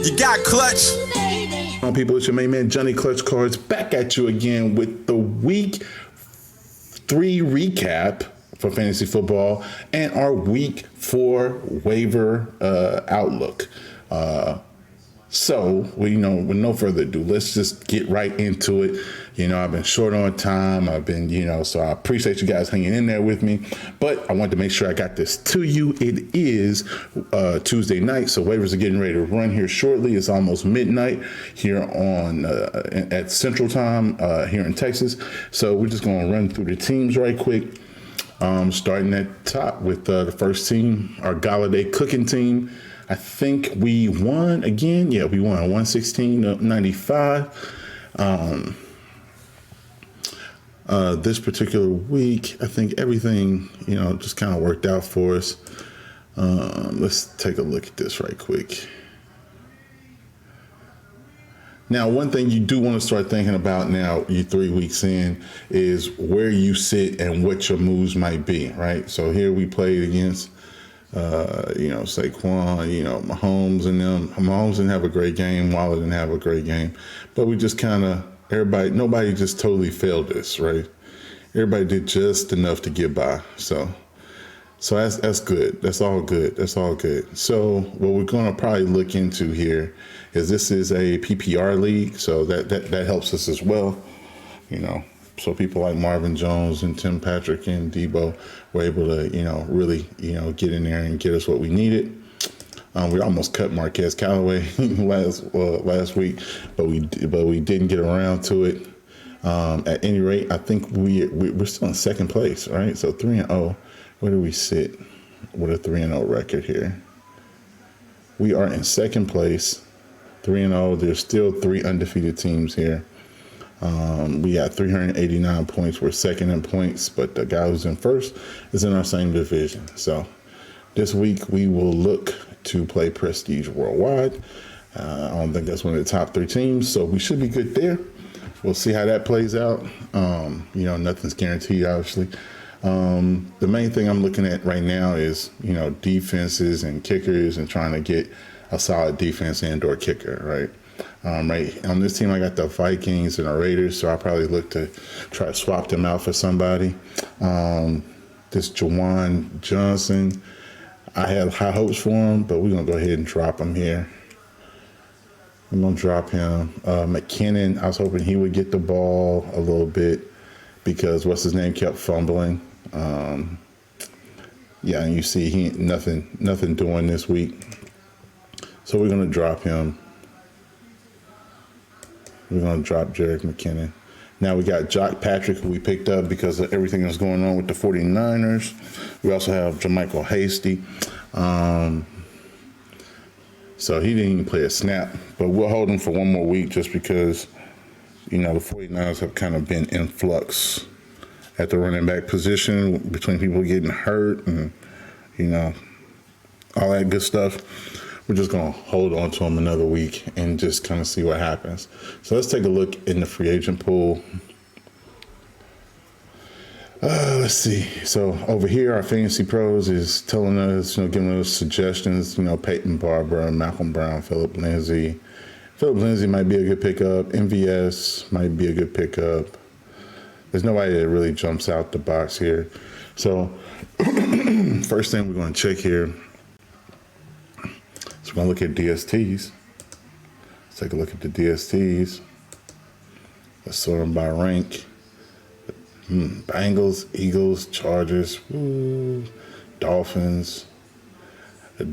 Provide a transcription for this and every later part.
You got Clutch. People, it's your main man, Johnny Clutch Cards, back at you again with the Week 3 recap for fantasy football and our Week 4 waiver outlook. So, with no further ado, let's just get right into it. I've been short on time. So I appreciate you guys hanging in there with me. But I wanted to make sure I got this to you. It is Tuesday night, so waivers are getting ready to run here shortly. It's almost midnight here at Central Time here in Texas. So we're just going to run through the teams right quick. Starting at the top with the first team, our Galladay cooking team. I think we won again. Yeah, we won 116-95. This particular week, I think everything, just kind of worked out for us. Let's take a look at this right quick. Now, one thing you do want to start thinking about now, you 3 weeks in, is where you sit and what your moves might be, right? So here we played against Saquon, Mahomes and them. Mahomes didn't have a great game. Waller didn't have a great game. But we just nobody just totally failed us, right? Everybody did just enough to get by. So that's good. That's all good. So what we're going to probably look into here is this is a PPR league. So that helps us as well, So people like Marvin Jones and Tim Patrick and Debo were able to, really, get in there and get us what we needed. We almost cut Marquez Callaway last week, but we didn't get around to it. At any rate, I think we're still in second place, right? So 3-0. Where do we sit with a 3-0 record here? We are in second place, 3-0. There's still 3 undefeated teams here. We got 389 points. We're second in points, but the guy who's in first is in our same division. So this week we will look to play Prestige Worldwide. I don't think that's one of the top 3 teams, so we should be good there. We'll see how that plays out. Nothing's guaranteed, obviously. The main thing I'm looking at right now is, defenses and kickers and trying to get a solid defense and/or kicker, right? Right on this team, I got the Vikings and the Raiders, so I'll probably look to try to swap them out for somebody. This Jawan Johnson, I had high hopes for him, but we're going to go ahead and drop him here. I'm going to drop him. McKinnon, I was hoping he would get the ball a little bit because what's his name kept fumbling. And you see he ain't nothing doing this week. So we're going to drop him. We're going to drop Jerick McKinnon. Now we got Jock Patrick, who we picked up because of everything that's going on with the 49ers. We also have JaMycal Hasty. So he didn't even play a snap, but we'll hold him for one more week just because, the 49ers have kind of been in flux at the running back position between people getting hurt and, all that good stuff. We're just going to hold on to him another week and just kind of see what happens. So let's take a look in the free agent pool. Let's see. So over here, our fantasy pros is telling us, giving us suggestions, Peyton Barber, Malcolm Brown, Philip Lindsay. Philip Lindsay might be a good pickup. MVS might be a good pickup. There's nobody that really jumps out the box here. So first thing we're going to check here. So we're going to look at DSTs. Let's take a look at the DSTs. Let's sort them by rank. Bengals, Eagles, Chargers, Dolphins. I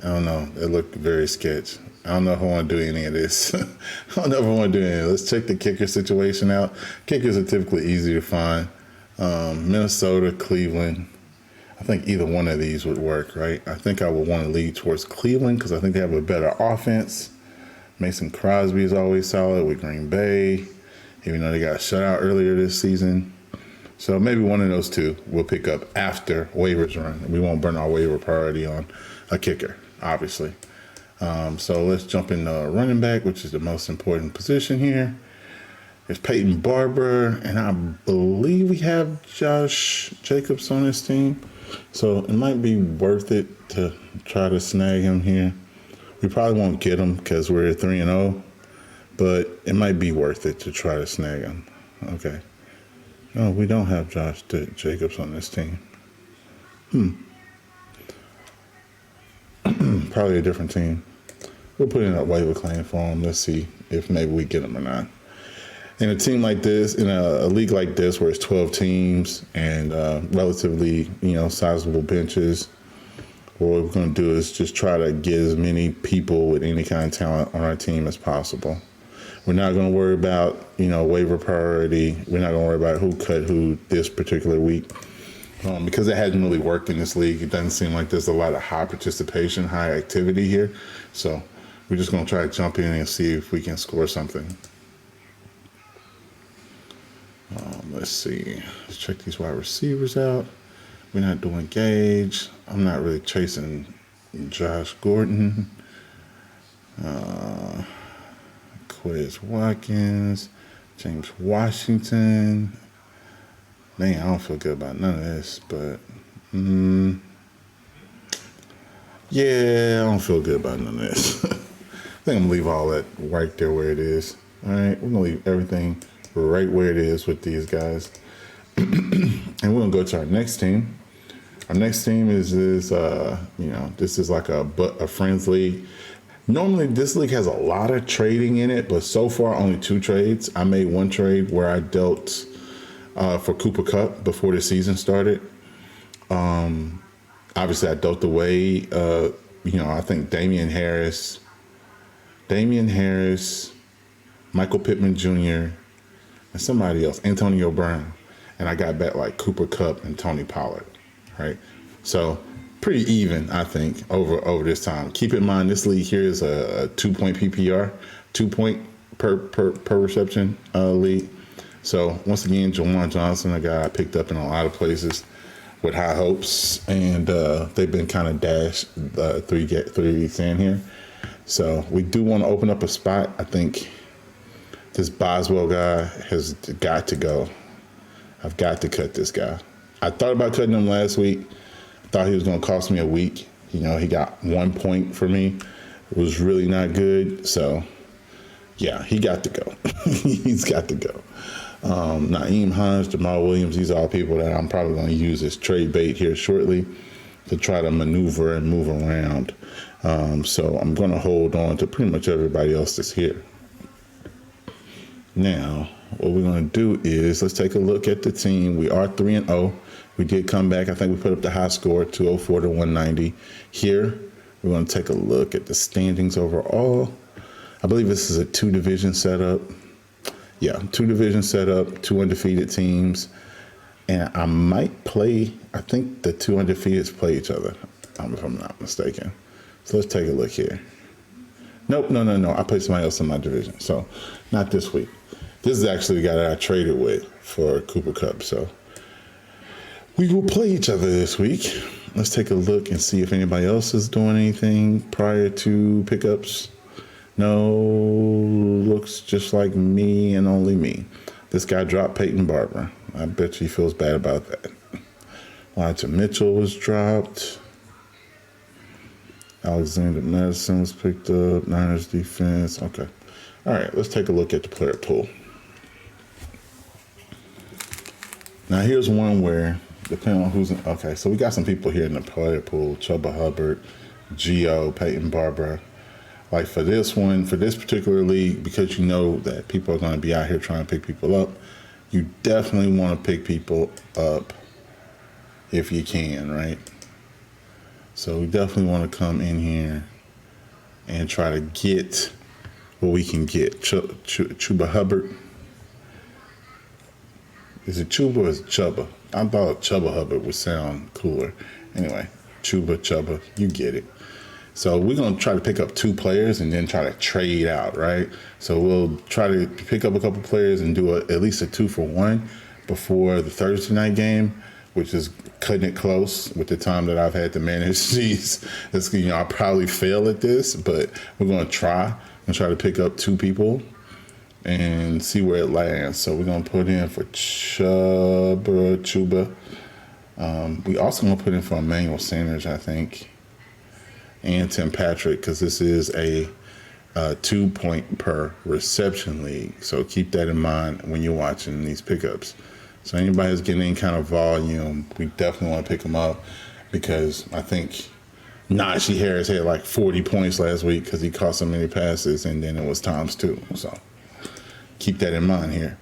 don't know. They look very sketch. I don't know if I want to do any of this. Let's check the kicker situation out. Kickers are typically easy to find. Minnesota, Cleveland. I think either one of these would work, right? I think I would want to lead towards Cleveland because I think they have a better offense. Mason Crosby is always solid with Green Bay, even though they got shut out earlier this season. So maybe one of those two we'll pick up after waivers run. We won't burn our waiver priority on a kicker, obviously. So let's jump into running back, which is the most important position here. There's Peyton Barber, and I believe we have Josh Jacobs on this team. So it might be worth it to try to snag him here. We probably won't get him because we're 3-0, but it might be worth it to try to snag him. Okay. No, we don't have Josh Jacobs on this team. Probably a different team. We'll put in a waiver claim for him. Let's see if maybe we get him or not. In a team like this, in a league like this where it's 12 teams and relatively, sizable benches, what we're going to do is just try to get as many people with any kind of talent on our team as possible. We're not going to worry about, waiver priority. We're not going to worry about who cut who this particular week. Because it hasn't really worked in this league, it doesn't seem like there's a lot of high participation, high activity here. So we're just going to try to jump in and see if we can score something. Let's see. Let's check these wide receivers out. We're not doing Gage. I'm not really chasing Josh Gordon. Quez Watkins. James Washington. Man, I don't feel good about none of this, but yeah, I don't feel good about none of this. I think I'm going to leave all that right there where it is. All right, we're going to leave everything right where it is with these guys. And we're going to go to our next team. Our next team is this is like a friends league. Normally, this league has a lot of trading in it, but so far only 2 trades. I made one trade where I dealt for Cooper Kupp before the season started. Obviously, I dealt away, I think Damian Harris, Michael Pittman Jr., and somebody else, Antonio Brown. And I got back like Cooper Kupp and Tony Pollard, right? So pretty even, I think, over this time. Keep in mind, this league here is a 2-point PPR, 2 point per reception league. So once again, Jawan Johnson, a guy I picked up in a lot of places with high hopes, and they've been kind of dashed 3 weeks in here. So we do want to open up a spot. I think this Boswell guy has got to go. I've got to cut this guy. I thought about cutting him last week. I thought he was going to cost me a week. He got 1 point for me. It was really not good. So, yeah, he got to go. He's got to go. Naeem Hines, Jamal Williams, these are all people that I'm probably going to use as trade bait here shortly to try to maneuver and move around. So I'm going to hold on to pretty much everybody else that's here. Now, what we're going to do is let's take a look at the team. We are 3-0. We did come back. I think we put up the high score, 204 to 190. Here, we're going to take a look at the standings overall. I believe this is a 2-division setup. Yeah, 2-division setup, 2 undefeated teams. And I might play, I think the 2 undefeateds play each other, if I'm not mistaken. So let's take a look here. Nope, no. I played somebody else in my division. So not this week. This is actually the guy that I traded with for Cooper Kupp. So we will play each other this week. Let's take a look and see if anybody else is doing anything prior to pickups. No, looks just like me and only me. This guy dropped Peyton Barber. I bet you he feels bad about that. Elijah Mitchell was dropped. Alexander Madison was picked up. Niners defense. Okay. All right, let's take a look at the player pool. Now, here's one where, depending on who's in, okay, so we got some people here in the player pool. Chuba Hubbard, Gio, Peyton Barber. Like for this one, for this particular league, because you know that people are going to be out here trying to pick people up, you definitely want to pick people up if you can, right? So we definitely want to come in here and try to get what we can get. Chuba Hubbard. Is it Chuba or is it Chuba? I thought Chuba Hubbard would sound cooler. Anyway, Chuba, you get it. So we're going to try to pick up 2 players and then try to trade out, right? So we'll try to pick up a couple players and do at least a 2-for-1 before the Thursday night game, which is cutting it close with the time that I've had to manage these. I'll probably fail at this, but we're going to try and try to pick up 2 people and see where it lands. So we're going to put in for Chuba. We also going to put in for Emmanuel Sanders, I think, and Tim Patrick, because this is a 2-point per reception league. So keep that in mind when you're watching these pickups. So anybody who's getting any kind of volume, we definitely want to pick them up, because I think Najee Harris had like 40 points last week because he caught so many passes, and then it was times 2. So keep that in mind here.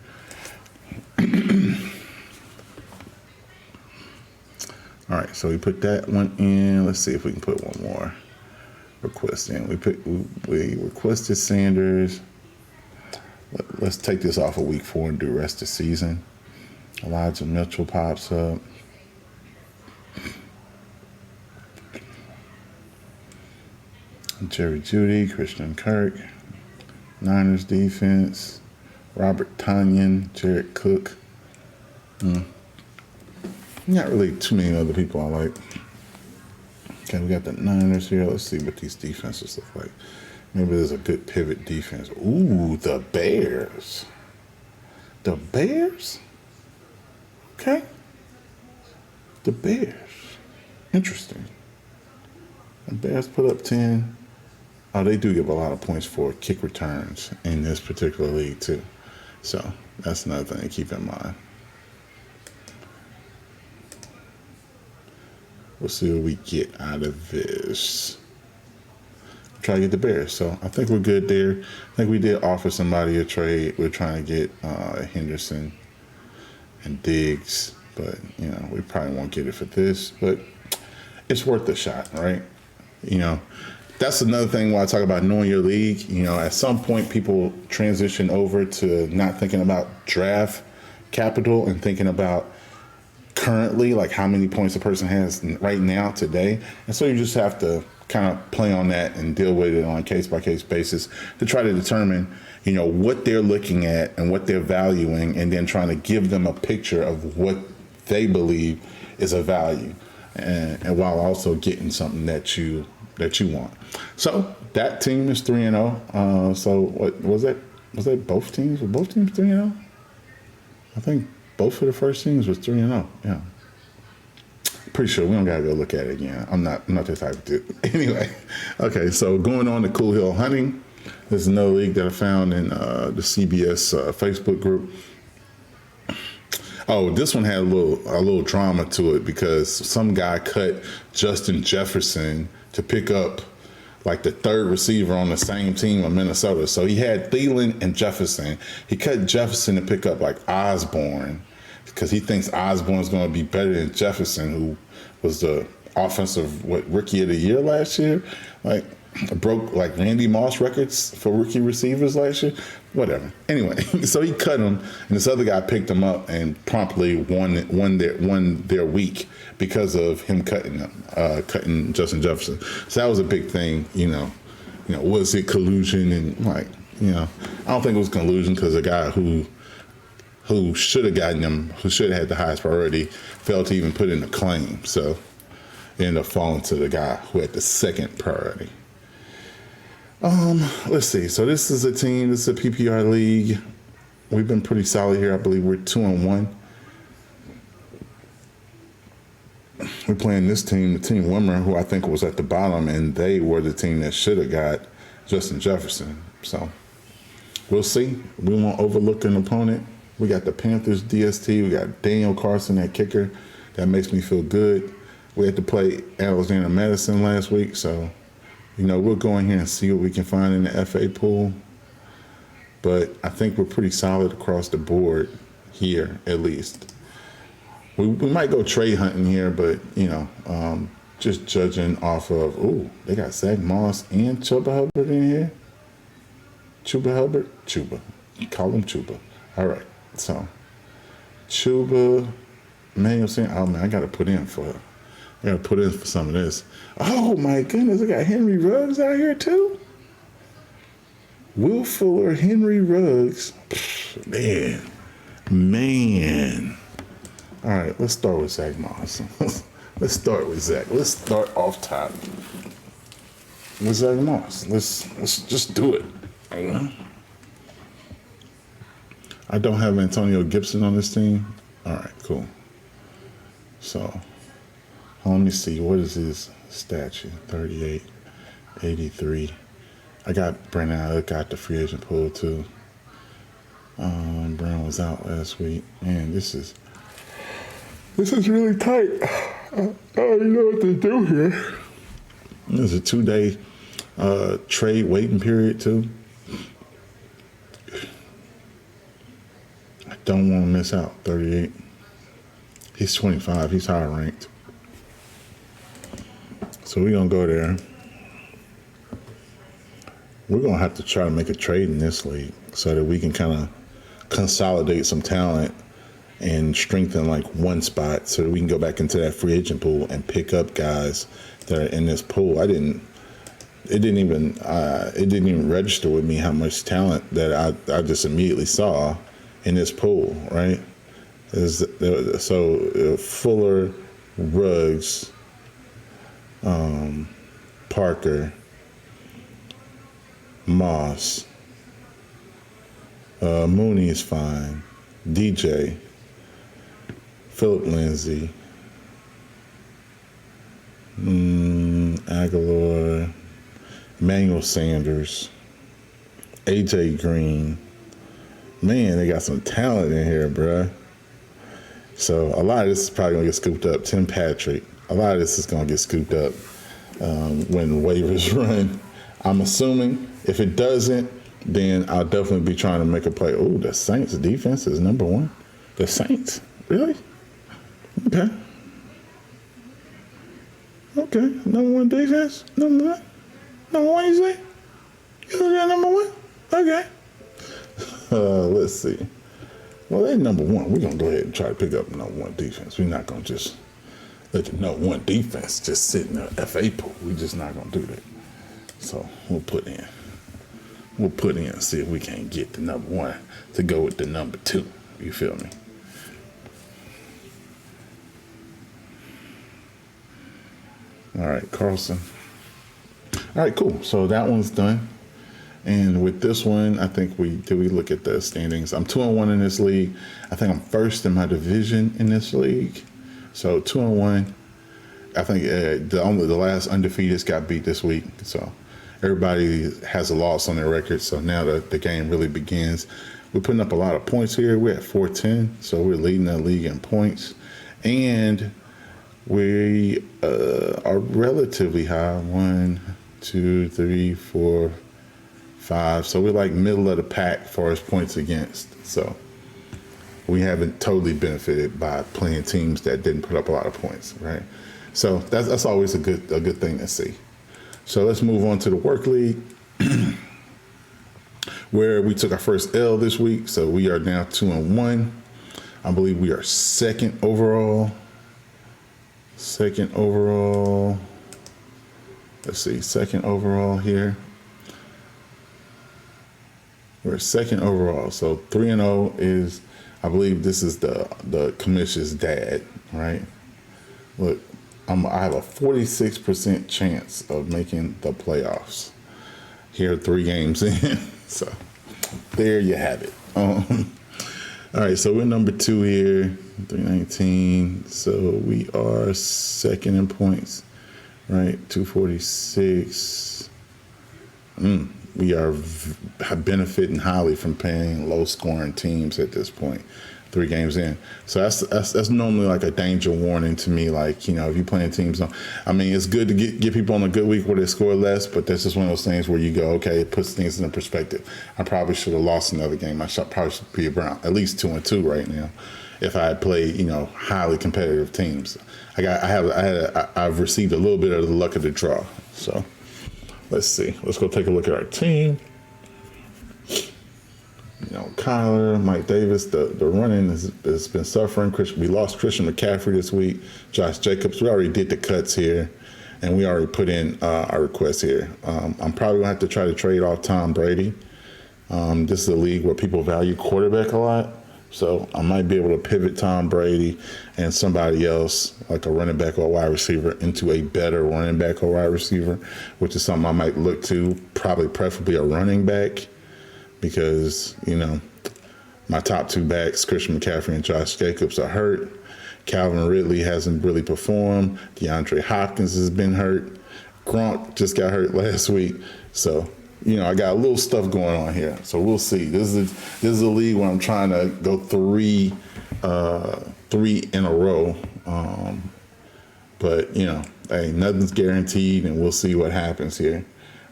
All right, so we put that one in. Let's see if we can put one more request in. We requested Sanders. Let's take this off of week 4 and do rest of the season. Elijah Mitchell pops up. Jerry Jeudy, Christian Kirk, Niners defense, Robert Tonyan, Jared Cook. Not really too many other people I like. Okay, we got the Niners here. Let's see what these defenses look like. Maybe there's a good pivot defense. Ooh, the Bears. The Bears? Okay. The Bears. Interesting. The Bears put up 10. Oh, they do give a lot of points for kick returns in this particular league, too. So that's another thing to keep in mind. We'll see what we get out of this. Try to get the Bears. So I think we're good there. I think we did offer somebody a trade. We're trying to get Henderson and Diggs, but we probably won't get it for this. But it's worth a shot, right? That's another thing when I talk about knowing your league. At some point people transition over to not thinking about draft capital and thinking about currently, like how many points a person has right now today. And so you just have to kind of play on that and deal with it on a case-by-case basis to try to determine, what they're looking at and what they're valuing, and then trying to give them a picture of what they believe is a value, and while also getting something that you want. So that team is 3-0. So what was that? Was that both teams? Were both teams 3-0? I think both of the first teams was 3-0. Yeah. Pretty sure. We don't gotta go look at it again. I'm not the type to. Anyway, okay. So going on to Cool Hill Hunting. This is another league that I found in the CBS Facebook group. Oh, this one had a little drama to it because some guy cut Justin Jefferson to pick up like the third receiver on the same team of Minnesota. So he had Thielen and Jefferson. He cut Jefferson to pick up like Osborne because he thinks Osborne's going to be better than Jefferson, who was the offensive rookie of the year last year. Like broke like Randy Moss records for rookie receivers last year. Whatever. Anyway, so he cut him, and this other guy picked him up and promptly won their week because of him cutting Justin Jefferson. So that was a big thing. Was it collusion? And I don't think it was collusion, because a guy who should have gotten him, who should have had the highest priority, failed to even put in a claim. So it ended up falling to the guy who had the second priority. Let's see. So this is a team. This is a PPR league. We've been pretty solid here. I believe we're 2-1. We're playing this team, the team Wimmer, who I think was at the bottom, and they were the team that should have got Justin Jefferson. So we'll see. We won't overlook an opponent. We got the Panthers DST. We got Daniel Carson at kicker. That makes me feel good. We had to play Alexander Madison last week, so we'll go in here and see what we can find in the FA pool. But I think we're pretty solid across the board here, at least. We might go trade hunting here, but, just judging off of, they got Zach Moss and Chuba Hubbard in here. Chuba Hubbard? Chuba. Call him Chuba. All right. So, Chuba, Manuel saying, oh, man, I got to put in for some of this. Oh, my goodness. I got Henry Ruggs out here, too. Will Fuller, Henry Ruggs. Man. All right, let's start with Zach Moss. Let's start with Zach. Let's start off top with Zach Moss. Let's just do it. I don't have Antonio Gibson on this team. All right, cool. So let me see. What is his statue? 38, 83. I got Brandon. I got the free agent pool too. Brown was out last week. Man, this is really tight. I don't know what to do here. There's a 2-day trade waiting period too. I don't want to miss out. 38. He's 25. He's higher ranked. So we're going to go there. We're going to have to try to make a trade in this league so that we can kind of consolidate some talent and strengthen like one spot so that we can go back into that free agent pool and pick up guys that are in this pool. It didn't even register with me how much talent that I just immediately saw in this pool, right? So Fuller, Ruggs, Parker, Moss, Mooney is fine, DJ, Philip Lindsay, Aguilar, Emmanuel Sanders, AJ Green. Man, they got some talent in here, bruh. So a lot of this is probably going to get scooped up. Tim Patrick, a lot of this is going to get scooped up when waivers run. I'm assuming if it doesn't, then I'll definitely be trying to make a play. Oh, the Saints defense is number one. The Saints? Really? Okay. Okay. Number one defense? Number one? Number one, you say? You look at number one? Okay. Let's see. Well, they're number one. We're going to go ahead and try to pick up number one defense. We're not going to just let the number one defense just sit in the FA pool. We're just not going to do that. So we'll put in and see if we can't get the number one to go with the number two. You feel me? All right, Carlson. All right, cool. So that one's done. And with this one, I think we look at the standings. I'm 2-1 in this league. I think I'm first in my division in this league. So 2-1. I think the last undefeated got beat this week. So everybody has a loss on their record. So now the game really begins. We're putting up a lot of points here. We're at 410. So we're leading the league in points. And we are relatively high. 1, 2, 3, 4, 5. So we're like middle of the pack as far as points against. So we haven't totally benefited by playing teams that didn't put up a lot of points, right? So that's always a good thing to see. So let's move on to the work league, where we took our first L this week. So we are now 2-1. I believe we are second overall. Let's see, second overall here. We're second overall. So 3-0 is, I believe this is the commission's dad, right? Look, I have a 46% chance of making the playoffs here 3 games in. So there you have it. All right, so we're number 2 here, 319. So we are second in points, right? 246. We are benefiting highly from playing low-scoring teams at this point, 3 games in. So that's normally like a danger warning to me. Like, if you're playing teams, I mean, it's good to get people on a good week where they score less, but that's just one of those things where you go, okay, it puts things in perspective. I probably should have lost another game. Probably should be around at least 2-2 right now if I had played, highly competitive teams. I've received a little bit of the luck of the draw. So let's see. Let's go take a look at our team. Kyler, Mike Davis, the running has been suffering. We lost Christian McCaffrey this week. Josh Jacobs, we already did the cuts here, and we already put in our requests here. I'm probably going to have to try to trade off Tom Brady. This is a league where people value quarterback a lot, so I might be able to pivot Tom Brady and somebody else, like a running back or a wide receiver, into a better running back or wide receiver, which is something I might look to, preferably a running back. Because, my top 2 backs, Christian McCaffrey and Josh Jacobs, are hurt. Calvin Ridley hasn't really performed. DeAndre Hopkins has been hurt. Gronk just got hurt last week. So, I got a little stuff going on here. So we'll see. This is a league where I'm trying to go three in a row. But, hey, nothing's guaranteed, and we'll see what happens here.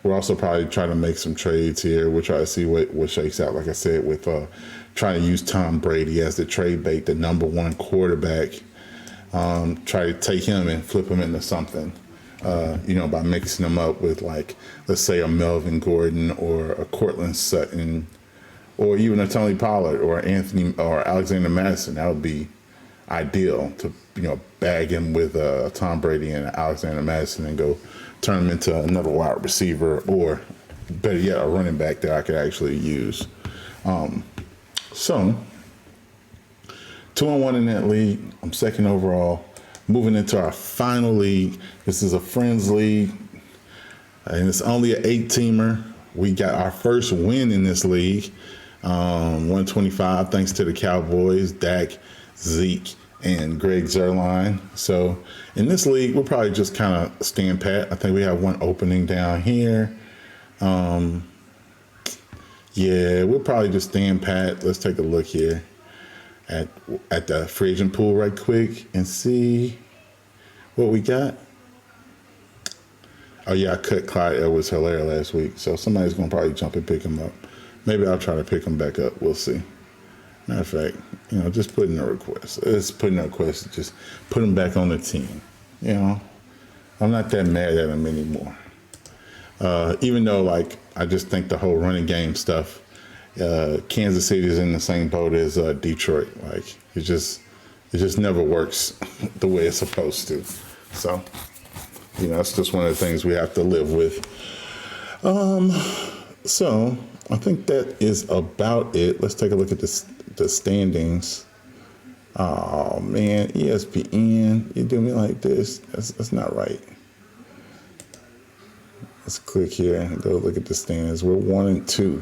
We're also probably trying to make some trades here. We'll try to see what shakes out, like I said, with trying to use Tom Brady as the trade bait, the number one quarterback. Try to take him and flip him into something, by mixing him up with, like, let's say a Melvin Gordon or a Cortland Sutton or even a Tony Pollard or Anthony or Alexander Madison. That would be ideal to, bag him with Tom Brady and Alexander Madison and go turn him into another wide receiver, or better yet, a running back that I could actually use. So 2-1 in that league. I'm second overall. Moving into our final league. This is a friends league, and it's only an 8-teamer. We got our first win in this league, 125, thanks to the Cowboys, Dak, Zeke, and Greg Zuerlein. So in this league, we'll probably just kind of stand pat. I think we have one opening down here. We'll probably just stand pat. Let's take a look here at the free agent pool right quick and see what we got. Oh yeah, I cut Clyde Edwards-Helaire last week, so somebody's gonna probably jump and pick him up. Maybe I'll try to pick him back up. We'll see. Matter of fact, just put in a request. Just put him back on the team. I'm not that mad at him anymore. Even though, like, I just think the whole running game stuff, Kansas City is in the same boat as Detroit. Like, it just never works the way it's supposed to. So, it's just one of the things we have to live with. So I think that is about it. Let's take a look at the standings. Oh man, ESPN, you do me like this? That's not right. Let's click here and go look at the standings. We're 1-2.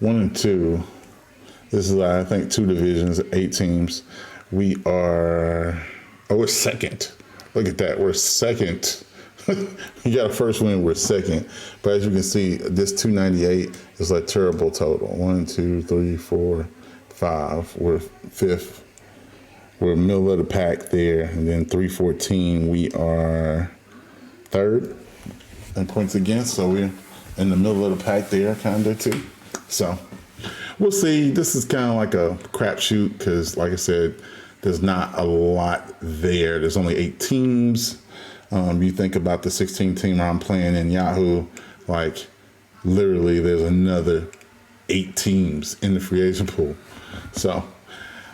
1-2. This is, I think, 2 divisions, 8 teams. We're second. Look at that. We're second. We got a first win. We're second. But as you can see, this 298 is a terrible total. 1, 2, 3, 4, 5. We're fifth. We're middle of the pack there. And then 314, we are third in points against. So we're in the middle of the pack there, kind of, too. So we'll see. This is kind of like a crapshoot because, like I said, there's not a lot there. There's only 8 teams. You think about the 16-teamer I'm playing in Yahoo, like literally there's another 8 teams in the free agent pool. So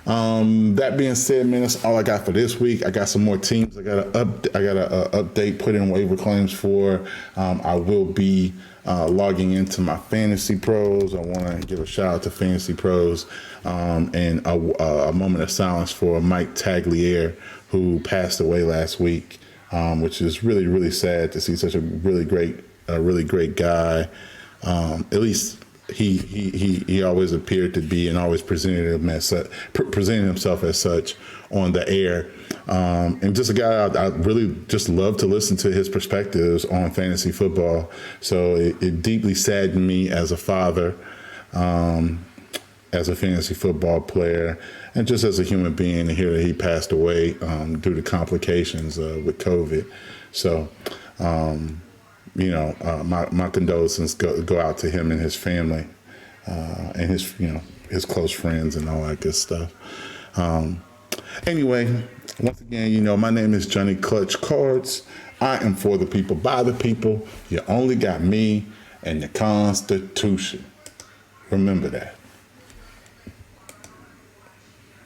that being said, man, that's all I got for this week. I got some more teams I got to update, put in waiver claims for. I will be logging into my Fantasy Pros. I want to give a shout out to Fantasy Pros and a moment of silence for Mike Tagliere, who passed away last week, which is really, really sad to see such a really great guy. At least he always appeared to be and always presented himself as such on the air. And just a guy I really just love to listen to his perspectives on fantasy football. So it deeply saddened me as a father, as a fantasy football player, and just as a human being to hear that he passed away due to complications with COVID. So, my condolences go out to him and his family and his close friends and all that good stuff. Anyway, once again, my name is JohnnyclutchCards. I am for the people, by the people. You only got me and the Constitution. Remember that.